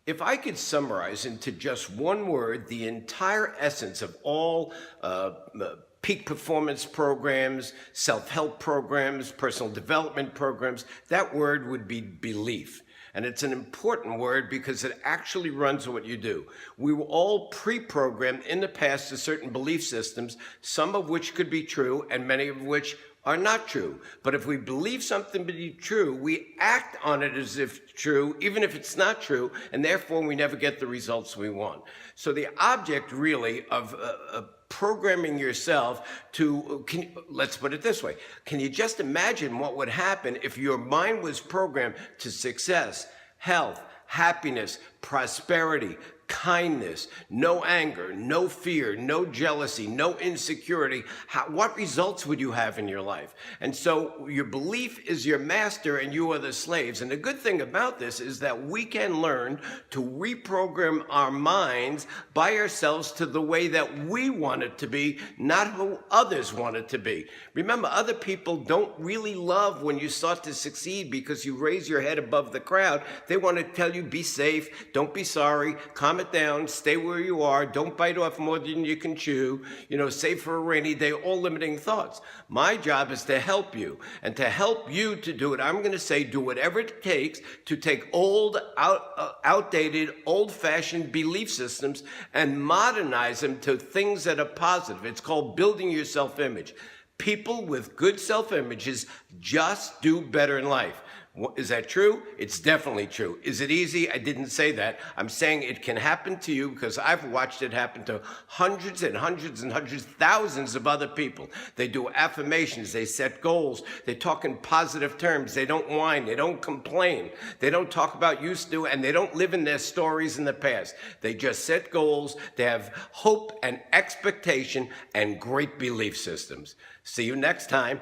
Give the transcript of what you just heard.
If I could summarize into just one word the entire essence of all peak performance programs, self-help programs, personal development programs, that word would be belief. And it's an important word because it actually runs what you do. We were all pre-programmed in the past to certain belief systems, some of which could be true and many of which are not true. But if we believe something to be true, we act on it as if true, even if it's not true, and therefore we never get the results we want. So the object really of programming yourself to, let's put it this way, can you just imagine what would happen if your mind was programmed to success, health, happiness, prosperity, kindness, no anger, no fear, no jealousy, no insecurity? What results would you have in your life? And so your belief is your master and you are the slaves. And the good thing about this is that we can learn to reprogram our minds by ourselves to the way that we want it to be, not who others want it to be. Remember, other people don't really love when you start to succeed because you raise your head above the crowd. They want to tell you, be safe, don't be sorry, calm it down, stay where you are, don't bite off more than you can chew, save for a rainy day, all limiting thoughts. My job is to help you, and to help you to do it, I'm going to say do whatever it takes to take old, outdated, old-fashioned belief systems and modernize them to things that are positive. It's called building your self-image. People with good self-images just do better in life. Is that true? It's definitely true. Is it easy? I didn't say that. I'm saying it can happen to you because I've watched it happen to hundreds and hundreds and hundreds, thousands of other people. They do affirmations, they set goals, they talk in positive terms, they don't whine, they don't complain, they don't talk about used to, and they don't live in their stories in the past. They just set goals, they have hope and expectation and great belief systems. See you next time.